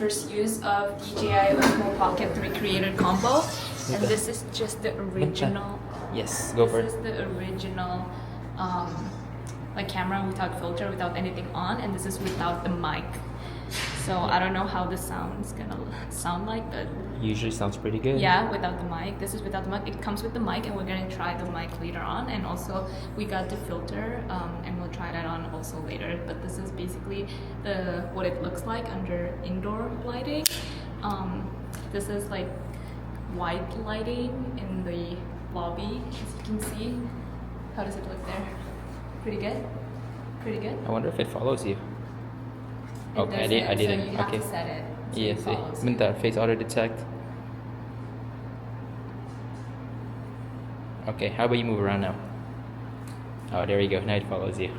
first use of DJI Osmo Pocket 3 Creator combo, and this is just the original. Yes, go for it. This is the original like camera without filter, without anything on, and this is without the mic. So I don't know how the sound is gonna sound like, but usually sounds pretty good. Yeah, without the mic. This is without the mic. It comes with the mic, and we're gonna try the mic later on. And also, we got the filter, and we'll try that on also later. But this is basically what it looks like under indoor lighting. This is like white lighting in the lobby, as you can see. How does it look there? Pretty good. Pretty good. I wonder if it follows you. Okay, I didn't. So you have okay. to set it. So Yes, bentar, face auto detect. Okay, how about you move around now? Oh, there you go. Now it follows you.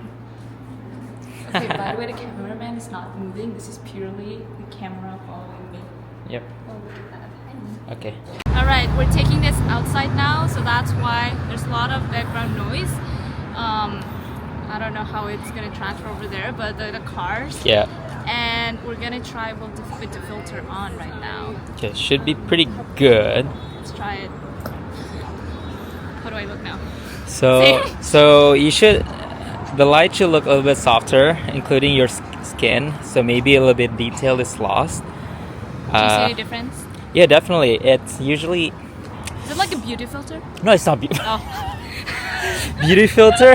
Okay, by the way, the cameraman is not moving. This is purely the camera following me. Yep. Oh, look at that. Okay. Alright, we're taking this outside now, so that's why there's a lot of background noise. I don't know how it's gonna transfer over there, but the cars. Yeah. And we're gonna try with the filter on right now. Okay, should be pretty good. Let's try it. How do I look now? So you should, the light should look a little bit softer, including your skin. So maybe a little bit detail is lost. Do you see any difference? Yeah, definitely. It's usually. Is it like a beauty filter? No, it's not beauty. Oh. Beauty filter?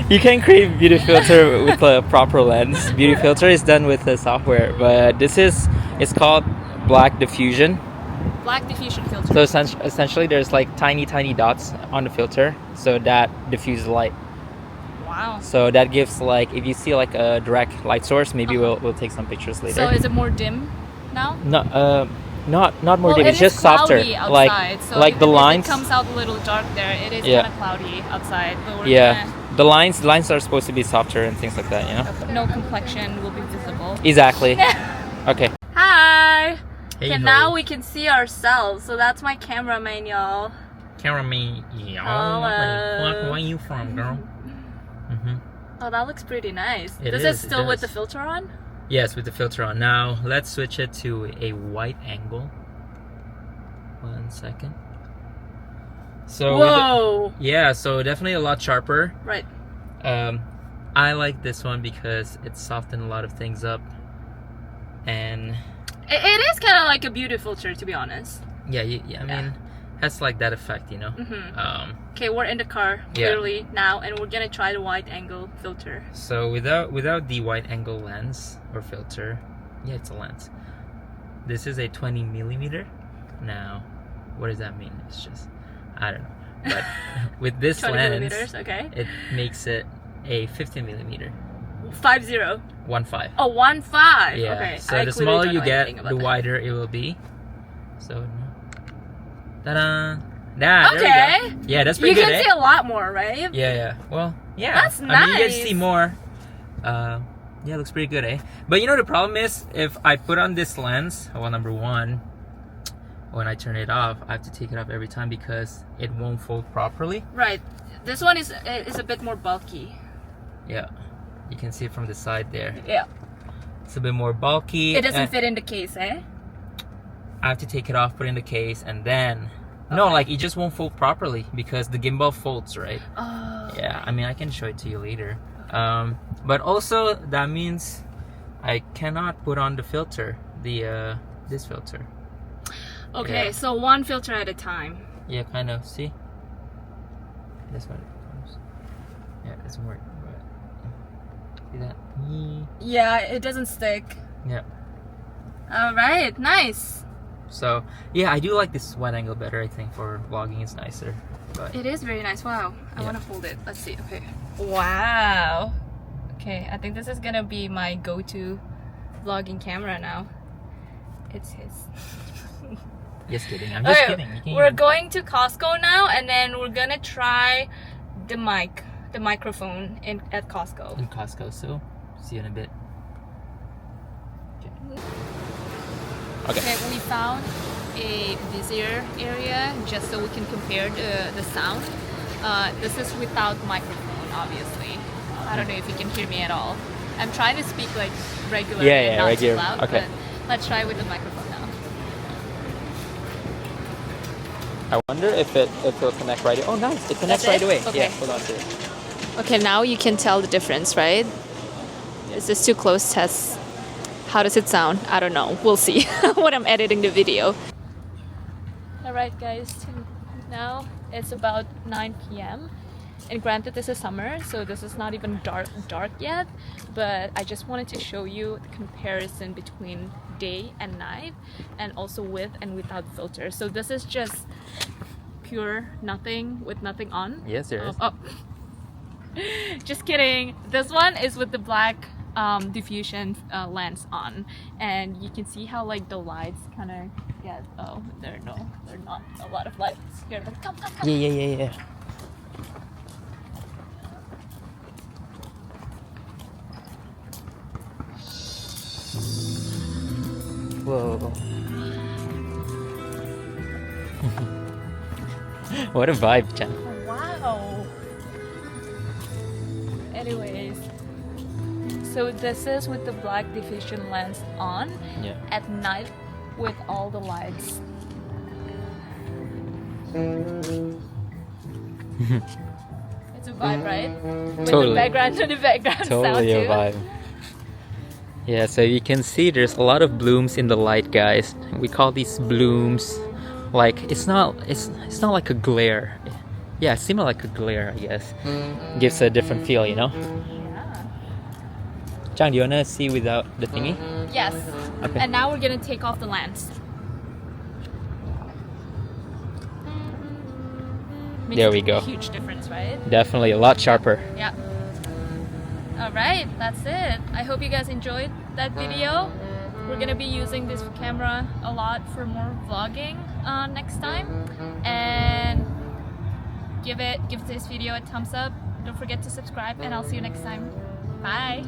You can create beauty filter with a proper lens. Beauty filter is done with the software, but it's called black diffusion. Black diffusion filter. So essentially there's like tiny dots on the filter, so that diffuses light. Wow. So that gives, like, if you see like a direct light source, maybe we'll take some pictures later. So is it more dim now? No, not more dim. It It's just softer. Outside, so like the lines. It comes out a little dark there. It is kind of cloudy outside, but we're the lines are supposed to be softer and things like that, you know. No complexion will be visible. Exactly. Okay. Hi. Hey Okay, ho. now we can see ourselves. So that's my cameraman, y'all. Cameraman, where are you from, girl? Oh, that looks pretty nice. It This is, is it still with the does. filter on? Yes, with the filter on. Now let's switch it to a wide angle. 1 second. So Whoa! yeah, so definitely a lot sharper. Right. I like this one because it softened a lot of things up, and It is kind of like a beauty filter, to be honest. yeah, I mean, has like that effect, you know. Okay, we're in the car clearly now, and we're gonna try the wide angle filter. So without the wide angle lens or filter, yeah, it's a lens. This is a 20 millimeter. Now, what does that mean? It's just, I don't know. But with this 20 lens, millimeters, okay. it makes it a 15 millimeter. 50. 1.5. Oh, 1.5. Yeah. Okay. So I the clearly smaller don't you know get, anything about the that. wider it will be. So, ta-da! There we Okay. go. Yeah, that's pretty You good, can see a lot more, right? Yeah. Well, yeah. That's I mean, you get to nice. see more. Yeah, it looks pretty good, eh? But you know the problem is, if I put on this lens, well, number one, when I turn it off, I have to take it off every time because it won't fold properly. Right. This one is a bit more bulky. Yeah, you can see it from the side there. Yeah. It's a bit more bulky. It doesn't and fit in the case, eh? I have to take it off, put it in the case, and then no, like it just won't fold properly because the gimbal folds, right? Oh. Yeah, I mean, I can show it to you later. But also that means I cannot put on the filter, this filter. Okay, Yeah. so one filter at a time. Yeah, kind of. See, this one comes. Yeah, it doesn't work. But see that? Yeah, it doesn't stick. Yeah. All right, nice. So yeah, I do like this wide angle better. I think for vlogging it's nicer. But It is very nice. Wow. I Yeah. want to hold it. Let's see. Okay. Wow. Okay, I think this is gonna be my go-to vlogging camera now. It's his. just kidding. I'm just kidding. You can't We're even- going to Costco now, and then we're gonna try the microphone at Costco. in Costco. So see you in a bit. Okay, we found a busier area just so we can compare the sound. This is without microphone, obviously. I don't know if you can hear me at all. I'm trying to speak like regular and not regular. too loud, Okay. but let's try with the microphone now. I wonder if it'll connect right away. Oh, nice! It connects That's right it? away. Okay. Yeah, hold on to it. Okay, now you can tell the difference, right? Is this too close test? How does it sound? I don't know. We'll see when I'm editing the video. Alright guys, now it's about 9 p.m. And granted this is summer, so this is not even dark yet, but I just wanted to show you the comparison between day and night, and also with and without filter. So this is just pure nothing with nothing on. Yes, there is. Oh. Just kidding. This one is with the black diffusion lens on, and you can see how like the lights kind of get. Oh, they're not a lot of lights here. But come. Yeah. Whoa. What a vibe, Jen. Wow. Anyways, so this is with the black diffusion lens on Yeah. at night with all the lights. It's a vibe, right? With Totally. the background sound Totally too. a vibe. Yeah, so you can see there's a lot of blooms in the light, guys. We call these blooms like it's not like a glare. Yeah, similar like a glare, I guess. Gives a different feel, you know. Yeah. Chang, do you wanna see without the thingy? Yes. Okay. And now we're gonna take off the lens. Makes There we a go. Huge difference, right? Definitely a lot sharper. Yeah. Alright, that's it. I hope you guys enjoyed that video. We're gonna be using this camera a lot for more vlogging next time. And give this video a thumbs up. Don't forget to subscribe, and I'll see you next time. Bye!